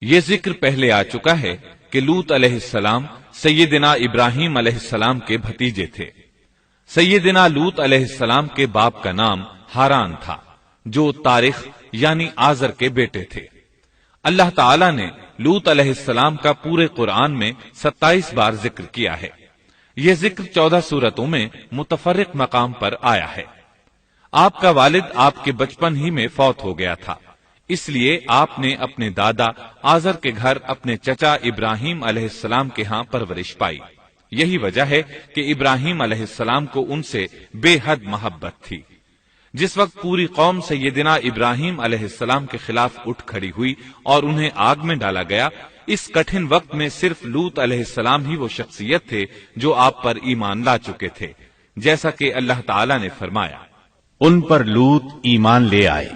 یہ ذکر پہلے آ چکا ہے کہ لوط علیہ السلام سیدنا ابراہیم علیہ السلام کے بھتیجے تھے۔ سیدنا لوط علیہ السلام کے باپ کا نام ہاران تھا، جو تارخ یعنی آزر کے بیٹے تھے۔ اللہ تعالی نے لوط علیہ السلام کا پورے قرآن میں 27 بار ذکر کیا ہے۔ یہ ذکر 14 سورتوں میں متفرق مقام پر آیا ہے۔ آپ کا والد آپ کے بچپن ہی میں فوت ہو گیا تھا، اس لیے آپ نے اپنے دادا آزر کے گھر اپنے چچا ابراہیم علیہ السلام کے ہاں پرورش پائی۔ یہی وجہ ہے کہ ابراہیم علیہ السلام کو ان سے بے حد محبت تھی۔ جس وقت پوری قوم سیدنا ابراہیم علیہ السلام کے خلاف اٹھ کھڑی ہوئی اور انہیں آگ میں ڈالا گیا، اس کٹھن وقت میں صرف لوط علیہ السلام ہی وہ شخصیت تھے جو آپ پر ایمان لا چکے تھے، جیسا کہ اللہ تعالی نے فرمایا، ان پر لوط ایمان لے آئے۔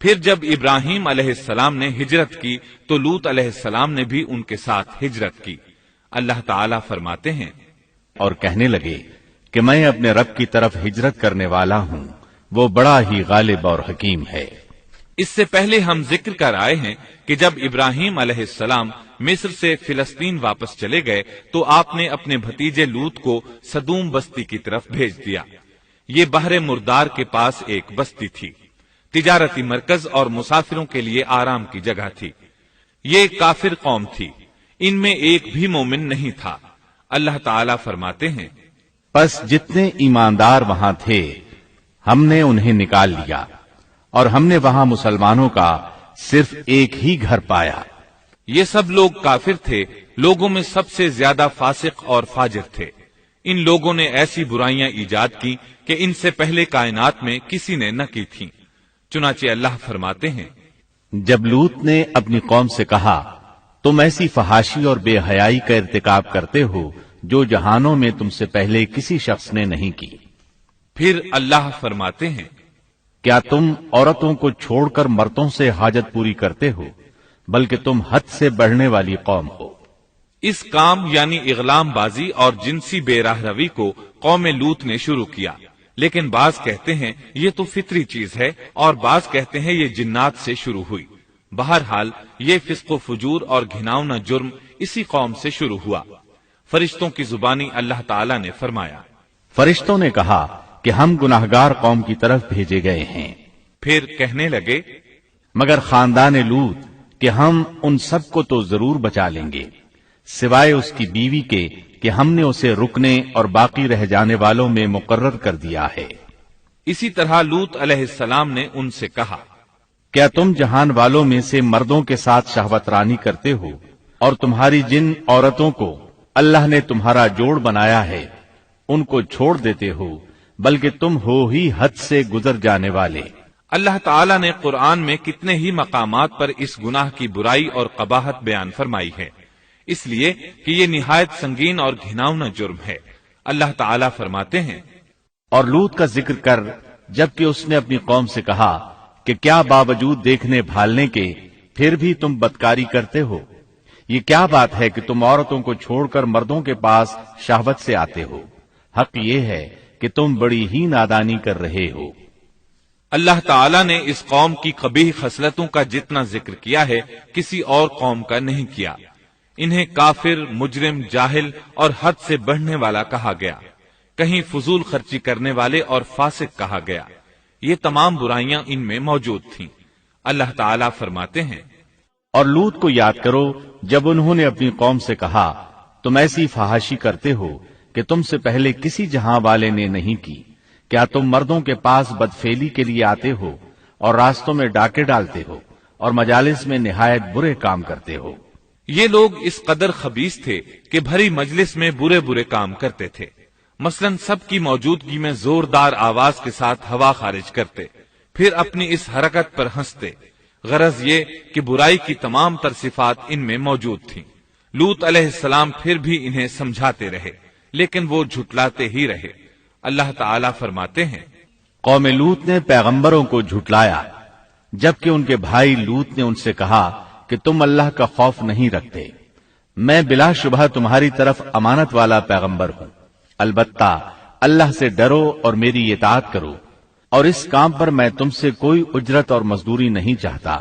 پھر جب ابراہیم علیہ السلام نے ہجرت کی تو لوط علیہ السلام نے بھی ان کے ساتھ ہجرت کی۔ اللہ تعالیٰ فرماتے ہیں، اور کہنے لگے کہ میں اپنے رب کی طرف ہجرت کرنے والا ہوں، وہ بڑا ہی غالب اور حکیم ہے۔ اس سے پہلے ہم ذکر کر آئے ہیں کہ جب ابراہیم علیہ السلام مصر سے فلسطین واپس چلے گئے تو آپ نے اپنے بھتیجے لوط کو سدوم بستی کی طرف بھیج دیا۔ یہ بحر مردار کے پاس ایک بستی تھی، تجارتی مرکز اور مسافروں کے لیے آرام کی جگہ تھی۔ یہ کافر قوم تھی، ان میں ایک بھی مومن نہیں تھا۔ اللہ تعالیٰ فرماتے ہیں، پس جتنے ایماندار وہاں تھے ہم نے انہیں نکال لیا، اور ہم نے وہاں مسلمانوں کا صرف ایک ہی گھر پایا۔ یہ سب لوگ کافر تھے، لوگوں میں سب سے زیادہ فاسق اور فاجر تھے۔ ان لوگوں نے ایسی برائیاں ایجاد کی کہ ان سے پہلے کائنات میں کسی نے نہ کی تھیں۔ چنانچہ اللہ فرماتے ہیں، جب لوط نے اپنی قوم سے کہا تم ایسی فحاشی اور بے حیائی کا ارتکاب کرتے ہو جو جہانوں میں تم سے پہلے کسی شخص نے نہیں کی۔ پھر اللہ فرماتے ہیں، کیا تم عورتوں کو چھوڑ کر مردوں سے حاجت پوری کرتے ہو، بلکہ تم حد سے بڑھنے والی قوم ہو۔ اس کام یعنی اغلام بازی اور جنسی بے راہ روی کو قوم لوط نے شروع کیا، لیکن بعض کہتے ہیں یہ تو فطری چیز ہے اور بعض کہتے ہیں یہ جنات سے شروع ہوئی۔ بہرحال یہ فسق و فجور اور گھناؤنا جرم اسی قوم سے شروع ہوا۔ فرشتوں کی زبانی اللہ تعالی نے فرمایا، فرشتوں نے کہا کہ ہم گناہگار قوم کی طرف بھیجے گئے ہیں۔ پھر کہنے لگے، مگر خاندان لوط کہ ہم ان سب کو تو ضرور بچا لیں گے، سوائے اس کی بیوی کے کہ ہم نے اسے رکنے اور باقی رہ جانے والوں میں مقرر کر دیا ہے۔ اسی طرح لوط علیہ السلام نے ان سے کہا، کیا تم جہان والوں میں سے مردوں کے ساتھ شہوت رانی کرتے ہو، اور تمہاری جن عورتوں کو اللہ نے تمہارا جوڑ بنایا ہے ان کو چھوڑ دیتے ہو، بلکہ تم ہو ہی حد سے گزر جانے والے۔ اللہ تعالیٰ نے قرآن میں کتنے ہی مقامات پر اس گناہ کی برائی اور قباحت بیان فرمائی ہے، اس لیے کہ یہ نہایت سنگین اور گھناؤنا جرم ہے۔ اللہ تعالیٰ فرماتے ہیں، اور لوط کا ذکر کر جبکہ اس نے اپنی قوم سے کہا کہ کیا باوجود دیکھنے بھالنے کے پھر بھی تم بدکاری کرتے ہو؟ یہ کیا بات ہے کہ تم عورتوں کو چھوڑ کر مردوں کے پاس شہوت سے آتے ہو؟ حق یہ ہے کہ تم بڑی ہی نادانی کر رہے ہو۔ اللہ تعالیٰ نے اس قوم کی قبیح خصلتوں کا جتنا ذکر کیا ہے کسی اور قوم کا نہیں کیا۔ انہیں کافر، مجرم، جاہل اور حد سے بڑھنے والا کہا گیا، کہیں فضول خرچی کرنے والے اور فاسق کہا گیا۔ یہ تمام برائیاں ان میں موجود تھیں۔ اللہ تعالیٰ فرماتے ہیں، اور لوط کو یاد کرو جب انہوں نے اپنی قوم سے کہا تم ایسی فحاشی کرتے ہو کہ تم سے پہلے کسی جہاں والے نے نہیں کی۔ کیا تم مردوں کے پاس بدفعلی کے لیے آتے ہو اور راستوں میں ڈاکے ڈالتے ہو اور مجالس میں نہایت برے کام کرتے ہو؟ یہ لوگ اس قدر خبیث تھے کہ بھری مجلس میں برے برے کام کرتے تھے۔ مثلا سب کی موجودگی میں زوردار آواز کے ساتھ ہوا خارج کرتے، پھر اپنی اس حرکت پر ہنستے۔ غرض یہ کہ برائی کی تمام تر صفات ان میں موجود تھیں۔ لوط علیہ السلام پھر بھی انہیں سمجھاتے رہے، لیکن وہ جھٹلاتے ہی رہے۔ اللہ تعالیٰ فرماتے ہیں، قوم لوط نے پیغمبروں کو جھٹلایا، جبکہ ان کے بھائی لوط نے ان سے کہا کہ تم اللہ کا خوف نہیں رکھتے۔ میں بلا شبہ تمہاری طرف امانت والا پیغمبر ہوں، البتہ اللہ سے ڈرو اور میری اطاعت کرو، اور اس کام پر میں تم سے کوئی اجرت اور مزدوری نہیں چاہتا۔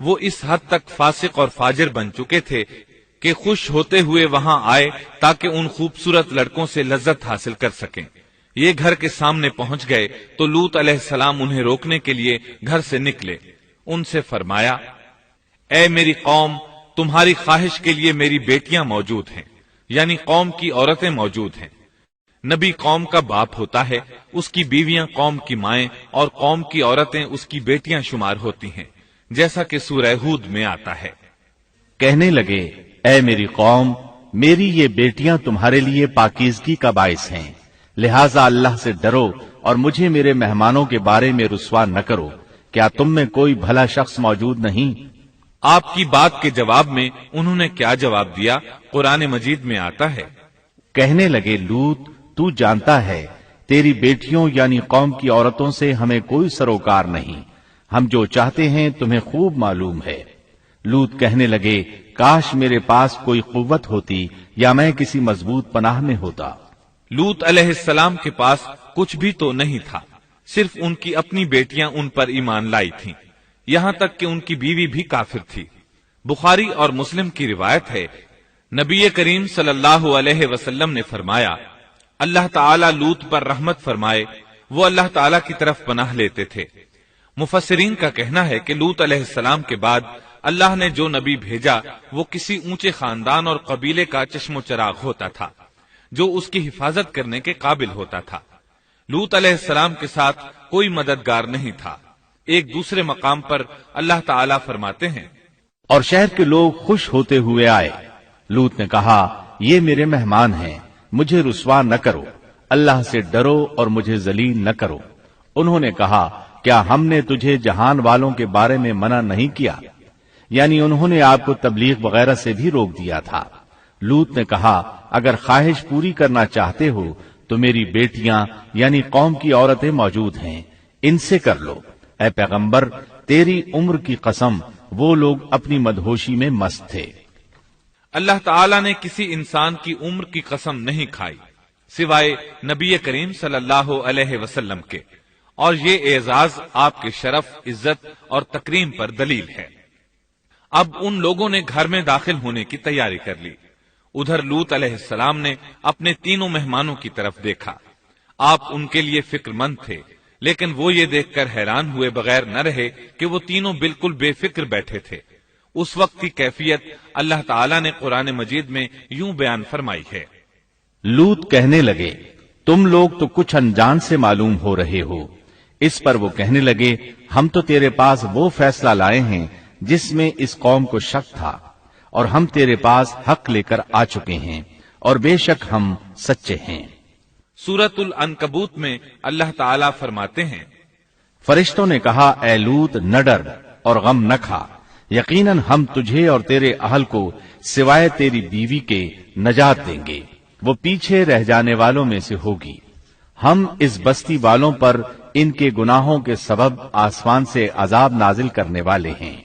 وہ اس حد تک فاسق اور فاجر بن چکے تھے کہ خوش ہوتے ہوئے وہاں آئے تاکہ ان خوبصورت لڑکوں سے لذت حاصل کر سکیں۔ یہ گھر کے سامنے پہنچ گئے تو لوط علیہ السلام انہیں روکنے کے لیے گھر سے نکلے۔ ان سے فرمایا، اے میری قوم، تمہاری خواہش کے لیے میری بیٹیاں موجود ہیں، یعنی قوم کی عورتیں موجود ہیں۔ نبی قوم کا باپ ہوتا ہے، اس کی بیویاں قوم کی مائیں اور قوم کی عورتیں اس کی بیٹیاں شمار ہوتی ہیں، جیسا کہ سورہ ہود میں آتا ہے۔ کہنے لگے، اے میری قوم، میری یہ بیٹیاں تمہارے لیے پاکیزگی کا باعث ہیں، لہذا اللہ سے ڈرو اور مجھے میرے مہمانوں کے بارے میں رسوا نہ کرو۔ کیا تم میں کوئی بھلا شخص موجود نہیں؟ آپ کی بات کے جواب میں انہوں نے کیا جواب دیا، قرآن مجید میں آتا ہے۔ کہنے لگے، لوط، تو جانتا ہے تیری بیٹیوں یعنی قوم کی عورتوں سے ہمیں کوئی سروکار نہیں، ہم جو چاہتے ہیں تمہیں خوب معلوم ہے۔ لوط کہنے لگے، کاش میرے پاس کوئی قوت ہوتی یا میں کسی مضبوط پناہ میں ہوتا۔ لوط علیہ السلام کے پاس کچھ بھی تو نہیں تھا، صرف ان کی اپنی بیٹیاں ان پر ایمان لائی تھیں، یہاں تک کہ ان کی بیوی بھی کافر تھی۔ بخاری اور مسلم کی روایت ہے، نبی کریم صلی اللہ علیہ وسلم نے فرمایا، اللہ تعالی لوط پر رحمت فرمائے، وہ اللہ تعالی کی طرف پناہ لیتے تھے۔ مفسرین کا کہنا ہے کہ لوط علیہ السلام کے بعد اللہ نے جو نبی بھیجا وہ کسی اونچے خاندان اور قبیلے کا چشم و چراغ ہوتا تھا، جو اس کی حفاظت کرنے کے قابل ہوتا تھا۔ لوط علیہ السلام کے ساتھ کوئی مددگار نہیں تھا۔ ایک دوسرے مقام پر اللہ تعالی فرماتے ہیں، اور شہر کے لوگ خوش ہوتے ہوئے آئے۔ لوط نے کہا، یہ میرے مہمان ہیں، مجھے رسوا نہ کرو، اللہ سے ڈرو اور مجھے ذلیل نہ کرو۔ انہوں نے کہا، کیا ہم نے تجھے جہان والوں کے بارے میں منع نہیں کیا؟ یعنی انہوں نے آپ کو تبلیغ وغیرہ سے بھی روک دیا تھا۔ لوط نے کہا، اگر خواہش پوری کرنا چاہتے ہو تو میری بیٹیاں یعنی قوم کی عورتیں موجود ہیں، ان سے کر لو۔ اے پیغمبر، تیری عمر کی قسم، وہ لوگ اپنی مدہوشی میں مست تھے۔ اللہ تعالی نے کسی انسان کی عمر کی قسم نہیں کھائی سوائے نبی کریم صلی اللہ علیہ وسلم کے، اور یہ اعزاز آپ کے شرف، عزت اور تکریم پر دلیل ہے۔ اب ان لوگوں نے گھر میں داخل ہونے کی تیاری کر لی۔ ادھر لوط علیہ السلام نے اپنے تینوں مہمانوں کی طرف دیکھا۔ آپ ان کے لیے فکر مند تھے، لیکن وہ یہ دیکھ کر حیران ہوئے بغیر نہ رہے کہ وہ تینوں بالکل بے فکر بیٹھے تھے۔ اس وقت کی کیفیت اللہ تعالیٰ نے قرآن مجید میں یوں بیان فرمائی ہے، لوط کہنے لگے، تم لوگ تو کچھ انجان سے معلوم ہو رہے ہو۔ اس پر وہ کہنے لگے، ہم تو تیرے پاس وہ فیصلہ لائے ہیں جس میں اس قوم کو شک تھا، اور ہم تیرے پاس حق لے کر آ چکے ہیں، اور بے شک ہم سچے ہیں۔ سورۃ العنکبوت میں اللہ تعالیٰ فرماتے ہیں، فرشتوں نے کہا، اے لوط، نہ ڈر اور غم نہ کھا، یقیناً ہم تجھے اور تیرے اہل کو سوائے تیری بیوی کے نجات دیں گے، وہ پیچھے رہ جانے والوں میں سے ہوگی۔ ہم اس بستی والوں پر ان کے گناہوں کے سبب آسمان سے عذاب نازل کرنے والے ہیں۔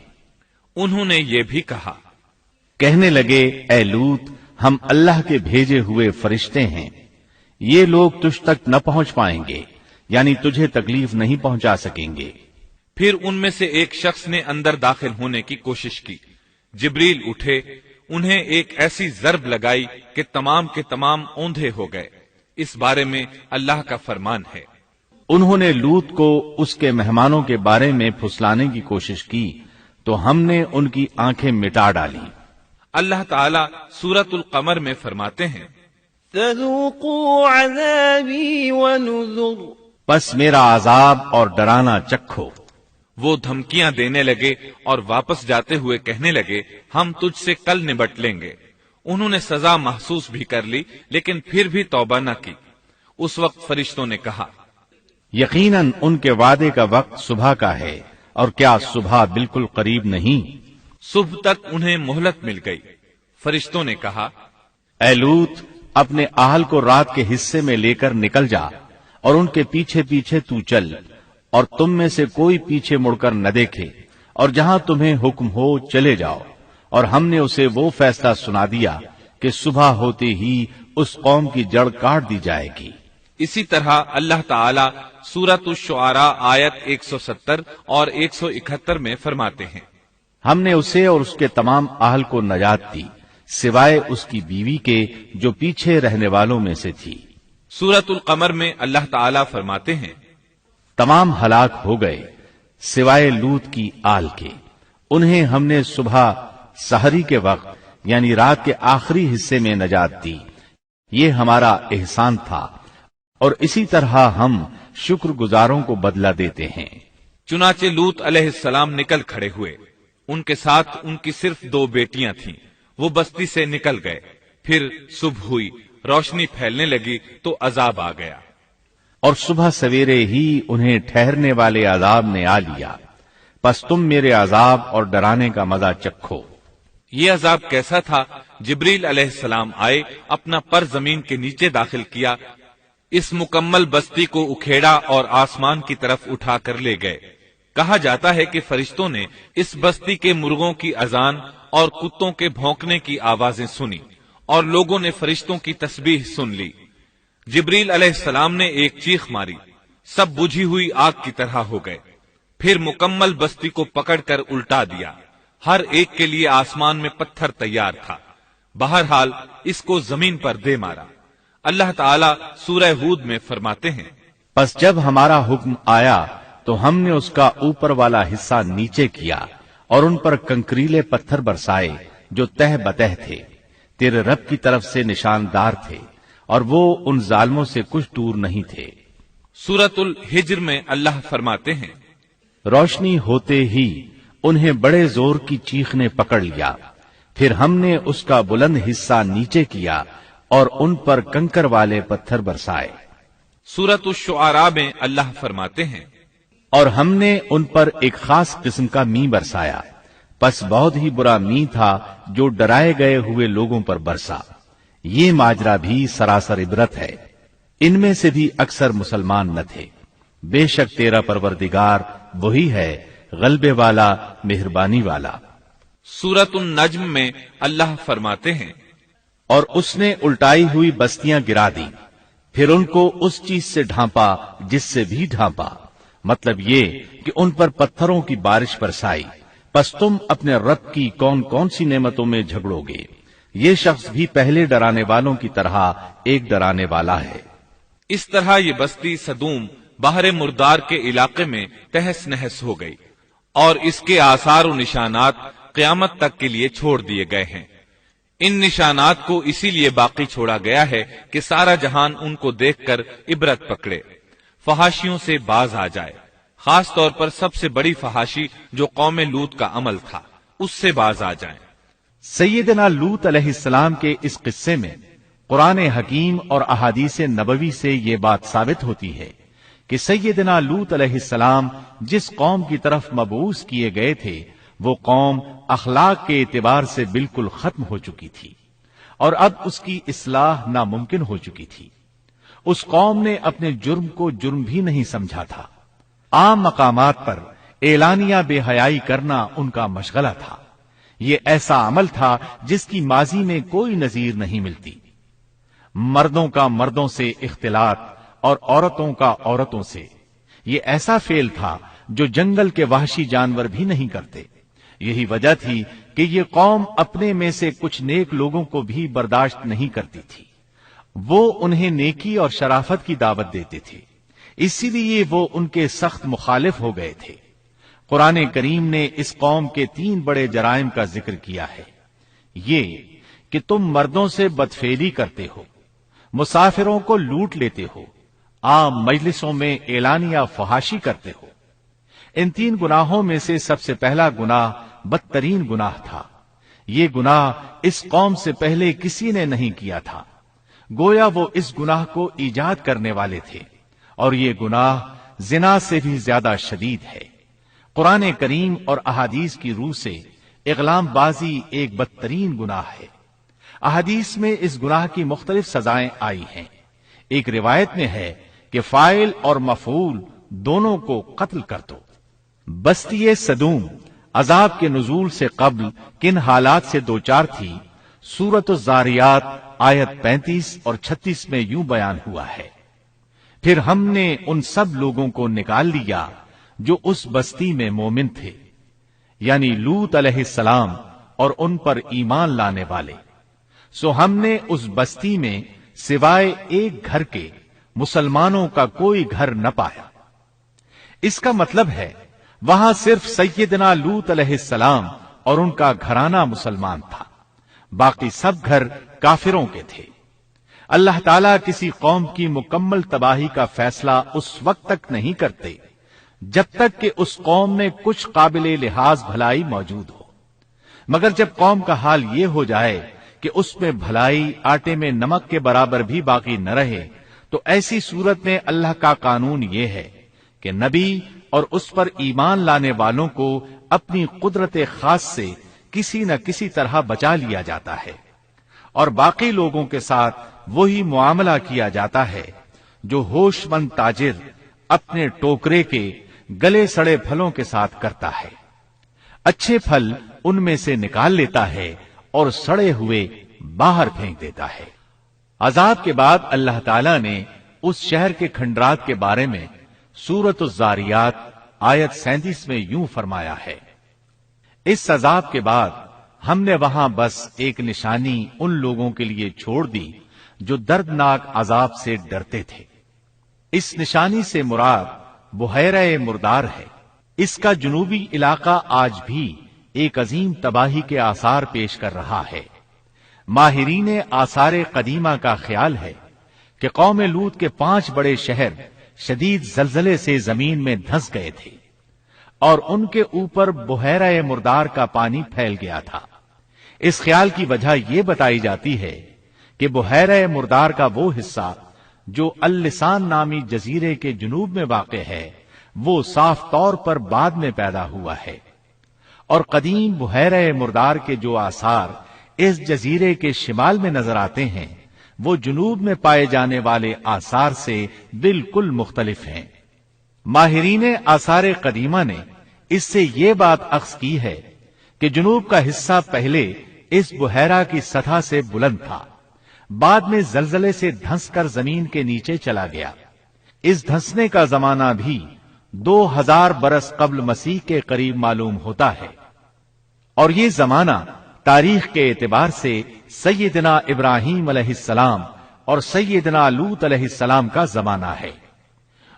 انہوں نے یہ بھی کہا، کہنے لگے، اے لوط، ہم اللہ کے بھیجے ہوئے فرشتے ہیں، یہ لوگ تجھ تک نہ پہنچ پائیں گے، یعنی تجھے تکلیف نہیں پہنچا سکیں گے۔ پھر ان میں سے ایک شخص نے اندر داخل ہونے کی کوشش کی۔ جبریل اٹھے، انہیں ایک ایسی ضرب لگائی کہ تمام کے تمام اوندھے ہو گئے۔ اس بارے میں اللہ کا فرمان ہے، انہوں نے لوط کو اس کے مہمانوں کے بارے میں پھسلانے کی کوشش کی تو ہم نے ان کی آنکھیں مٹا ڈالی۔ اللہ تعالیٰ سورۃ القمر میں فرماتے ہیں، فذوقوا عذابی ونذر، پس میرا عذاب اور ڈرانا چکھو۔ وہ دھمکیاں دینے لگے اور واپس جاتے ہوئے کہنے لگے، ہم تجھ سے کل نبٹ لیں گے۔ انہوں نے سزا محسوس بھی کر لی، لیکن پھر بھی توبہ نہ کی۔ اس وقت فرشتوں نے کہا، یقیناً ان کے وعدے کا وقت صبح کا ہے، اور کیا صبح بالکل قریب نہیں؟ صبح تک انہیں مہلت مل گئی۔ فرشتوں نے کہا، اے لوط، اپنے اہل کو رات کے حصے میں لے کر نکل جا، اور ان کے پیچھے پیچھے تو چل، اور تم میں سے کوئی پیچھے مڑ کر نہ دیکھے، اور جہاں تمہیں حکم ہو چلے جاؤ۔ اور ہم نے اسے وہ فیصلہ سنا دیا کہ صبح ہوتے ہی اس قوم کی جڑ کاٹ دی جائے گی۔ اسی طرح اللہ تعالیٰ سورۃ الشعراء آیت 170 اور 171 میں فرماتے ہیں، ہم نے اسے اور اس کے تمام اہل کو نجات دی سوائے اس کی بیوی کے جو پیچھے رہنے والوں میں سے تھی۔ سورۃ القمر میں اللہ تعالیٰ فرماتے ہیں، تمام ہلاک ہو گئے سوائے لوط کی آل کے، انہیں ہم نے صبح سحری کے وقت یعنی رات کے آخری حصے میں نجات دی، یہ ہمارا احسان تھا اور اسی طرح ہم شکر گزاروں کو بدلہ دیتے ہیں۔ چنانچہ لوط علیہ السلام نکل کھڑے ہوئے، ان کے ساتھ ان کی صرف 2 بیٹیاں تھیں، وہ بستی سے نکل گئے۔ پھر صبح ہوئی، روشنی پھیلنے لگی تو عذاب آ گیا، اور صبح سویرے ہی انہیں ٹھہرنے والے عذاب نے آ لیا، پس تم میرے عذاب اور ڈرانے کا مزہ چکھو۔ یہ عذاب کیسا تھا؟ جبریل علیہ السلام آئے، اپنا پر زمین کے نیچے داخل کیا، اس مکمل بستی کو اکھیڑا اور آسمان کی طرف اٹھا کر لے گئے۔ کہا جاتا ہے کہ فرشتوں نے اس بستی کے مرغوں کی اذان اور کتوں کے بھونکنے کی آوازیں سنی اور لوگوں نے فرشتوں کی تسبیح سن لی۔ جبریل علیہ السلام نے ایک چیخ ماری، سب بجھی ہوئی آگ کی طرح ہو گئے، پھر مکمل بستی کو پکڑ کر الٹا دیا، ہر ایک کے لیے آسمان میں پتھر تیار تھا، بہرحال اس کو زمین پر دے مارا۔ اللہ تعالیٰ سورہ ہود میں فرماتے ہیں، پس جب ہمارا حکم آیا تو ہم نے اس کا اوپر والا حصہ نیچے کیا اور ان پر کنکریلے پتھر برسائے جو تہ بتہ تھے، تیرے رب کی طرف سے نشاندار تھے اور وہ ان ظالموں سے کچھ دور نہیں تھے۔ سورۃ الحجر میں اللہ فرماتے ہیں، روشنی ہوتے ہی انہیں بڑے زور کی چیخ نے پکڑ لیا، پھر ہم نے اس کا بلند حصہ نیچے کیا اور ان پر کنکر والے پتھر برسائے۔ سورۃ الشعراء میں اللہ فرماتے ہیں، اور ہم نے ان پر ایک خاص قسم کا می برسایا، پس بہت ہی برا می تھا جو ڈرائے گئے ہوئے لوگوں پر برسا۔ یہ ماجرا بھی سراسر عبرت ہے، ان میں سے بھی اکثر مسلمان نہ تھے۔ بے شک تیرا پروردگار وہی ہے غلبے والا مہربانی والا۔ سورۃ النجم میں اللہ فرماتے ہیں، اور اس نے الٹائی ہوئی بستیاں گرا دی، پھر ان کو اس چیز سے ڈھانپا جس سے بھی ڈھانپا، مطلب یہ کہ ان پر پتھروں کی بارش برسائی، پس تم اپنے رب کی کون کون سی نعمتوں میں جھگڑو گے۔ یہ شخص بھی پہلے ڈرانے والوں کی طرح ایک ڈرانے والا ہے۔ اس طرح یہ بستی سدوم باہر مردار کے علاقے میں تہس نہس ہو گئی اور اس کے آثار و نشانات قیامت تک کے لیے چھوڑ دیے گئے ہیں۔ ان نشانات کو اسی لیے باقی چھوڑا گیا ہے کہ سارا جہان ان کو دیکھ کر عبرت پکڑے، فحاشیوں سے باز آ جائے، خاص طور پر سب سے بڑی فحاشی جو قوم لوط کا عمل تھا اس سے باز آ جائیں۔ سیدنا لوط علیہ السلام کے اس قصے میں قرآن حکیم اور احادیث نبوی سے یہ بات ثابت ہوتی ہے کہ سیدنا لوط علیہ السلام جس قوم کی طرف مبعوث کیے گئے تھے وہ قوم اخلاق کے اعتبار سے بالکل ختم ہو چکی تھی اور اب اس کی اصلاح ناممکن ہو چکی تھی۔ اس قوم نے اپنے جرم کو جرم بھی نہیں سمجھا تھا، عام مقامات پر اعلانیہ بے حیائی کرنا ان کا مشغلہ تھا۔ یہ ایسا عمل تھا جس کی ماضی میں کوئی نظیر نہیں ملتی۔ مردوں کا مردوں سے اختلاط اور عورتوں کا عورتوں سے، یہ ایسا فعل تھا جو جنگل کے وحشی جانور بھی نہیں کرتے۔ یہی وجہ تھی کہ یہ قوم اپنے میں سے کچھ نیک لوگوں کو بھی برداشت نہیں کرتی تھی، وہ انہیں نیکی اور شرافت کی دعوت دیتے تھے، اسی لیے وہ ان کے سخت مخالف ہو گئے تھے۔ قرآن کریم نے اس قوم کے 3 بڑے جرائم کا ذکر کیا ہے، یہ کہ تم مردوں سے بدفعلی کرتے ہو، مسافروں کو لوٹ لیتے ہو، عام مجلسوں میں اعلانیہ فحاشی کرتے ہو۔ ان 3 گناہوں میں سے سب سے پہلا گناہ بدترین گناہ تھا۔ یہ گناہ اس قوم سے پہلے کسی نے نہیں کیا تھا، گویا وہ اس گناہ کو ایجاد کرنے والے تھے، اور یہ گناہ زنا سے بھی زیادہ شدید ہے۔ قرآن کریم اور احادیث کی روح سے اغلام بازی ایک بدترین گناہ ہے۔ احادیث میں اس گناہ کی مختلف سزائیں آئی ہیں۔ ایک روایت میں ہے کہ فاعل اور مفعول دونوں کو قتل کر دو۔ بستی سدوم عذاب کے نزول سے قبل کن حالات سے دوچار تھی، سورۃ الزاریات آیت 35 اور 36 میں یوں بیان ہوا ہے، پھر ہم نے ان سب لوگوں کو نکال لیا جو اس بستی میں مومن تھے۔ یعنی لوط علیہ السلام اور ان پر ایمان لانے والے، سو ہم نے اس بستی میں سوائے ایک گھر کے مسلمانوں کا کوئی گھر نہ پایا۔ اس کا مطلب ہے وہاں صرف سیدنا لوط علیہ السلام اور ان کا گھرانہ مسلمان تھا، باقی سب گھر کافروں کے تھے۔ اللہ تعالیٰ کسی قوم کی مکمل تباہی کا فیصلہ اس وقت تک نہیں کرتے جب تک کہ اس قوم میں کچھ قابل لحاظ بھلائی موجود ہو، مگر جب قوم کا حال یہ ہو جائے کہ اس میں بھلائی آٹے میں نمک کے برابر بھی باقی نہ رہے، تو ایسی صورت میں اللہ کا قانون یہ ہے کہ نبی اور اس پر ایمان لانے والوں کو اپنی قدرت خاص سے کسی نہ کسی طرح بچا لیا جاتا ہے، اور باقی لوگوں کے ساتھ وہی معاملہ کیا جاتا ہے جو ہوش مند تاجر اپنے ٹوکرے کے گلے سڑے پھلوں کے ساتھ کرتا ہے۔ اچھے پھل ان میں سے نکال لیتا ہے اور سڑے ہوئے باہر پھینک دیتا ہے۔ عذاب کے بعد اللہ تعالیٰ نے اس شہر کے کھنڈرات کے بارے میں سورۃ الزاریات آیت 37 میں یوں فرمایا ہے، اس عذاب کے بعد ہم نے وہاں بس ایک نشانی ان لوگوں کے لیے چھوڑ دی جو دردناک عذاب سے ڈرتے تھے۔ اس نشانی سے مراد بحیرہ مردار ہے۔ اس کا جنوبی علاقہ آج بھی ایک عظیم تباہی کے آثار پیش کر رہا ہے۔ ماہرین آثار قدیمہ کا خیال ہے کہ قوم لوط کے 5 بڑے شہر شدید زلزلے سے زمین میں دھنس گئے تھے اور ان کے اوپر بحیرہ مردار کا پانی پھیل گیا تھا۔ اس خیال کی وجہ یہ بتائی جاتی ہے کہ بحیرہ مردار کا وہ حصہ جو اللسان نامی جزیرے کے جنوب میں واقع ہے وہ صاف طور پر بعد میں پیدا ہوا ہے، اور قدیم بحیرہ مردار کے جو آثار اس جزیرے کے شمال میں نظر آتے ہیں وہ جنوب میں پائے جانے والے آثار سے بالکل مختلف ہیں۔ ماہرین آثار قدیمہ نے اس سے یہ بات اخذ کی ہے کہ جنوب کا حصہ پہلے اس بحیرہ کی سطح سے بلند تھا، بعد میں زلزلے سے دھنس کر زمین کے نیچے چلا گیا۔ اس دھنسنے کا زمانہ بھی 2000 برس قبل مسیح کے قریب معلوم ہوتا ہے، اور یہ زمانہ تاریخ کے اعتبار سے سیدنا ابراہیم علیہ السلام اور سیدنا لوط علیہ السلام کا زمانہ ہے۔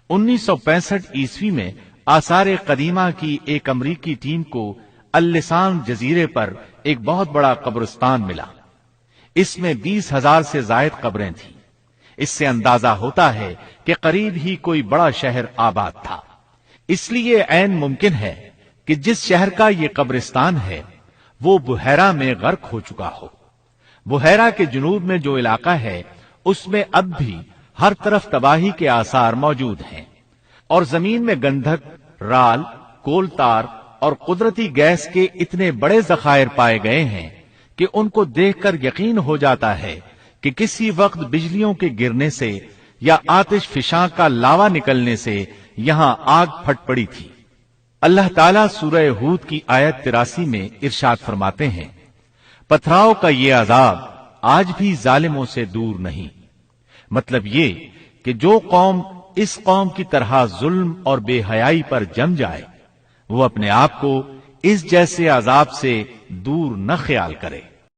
1965 عیسوی میں آثار قدیمہ کی ایک امریکی ٹیم کو اللسان جزیرے پر ایک بہت بڑا قبرستان ملا۔ اس میں 20,000 سے زائد قبریں تھیں۔ اس سے اندازہ ہوتا ہے کہ قریب ہی کوئی بڑا شہر آباد تھا۔ اس لیے عین ممکن ہے کہ جس شہر کا یہ قبرستان ہے وہ بحیرہ میں غرق ہو چکا ہو۔ بحیرہ کے جنوب میں جو علاقہ ہے اس میں اب بھی ہر طرف تباہی کے آثار موجود ہیں، اور زمین میں گندھک، رال، کول تار اور قدرتی گیس کے اتنے بڑے ذخائر پائے گئے ہیں کہ ان کو دیکھ کر یقین ہو جاتا ہے کہ کسی وقت بجلیوں کے گرنے سے یا آتش فشاں کا لاوا نکلنے سے یہاں آگ پھٹ پڑی تھی۔ اللہ تعالیٰ سورہ ہود کی آیت 83 میں ارشاد فرماتے ہیں، پتھراؤ کا یہ عذاب آج بھی ظالموں سے دور نہیں۔ مطلب یہ کہ جو قوم اس قوم کی طرح ظلم اور بے حیائی پر جم جائے وہ اپنے آپ کو اس جیسے عذاب سے دور نہ خیال کرے۔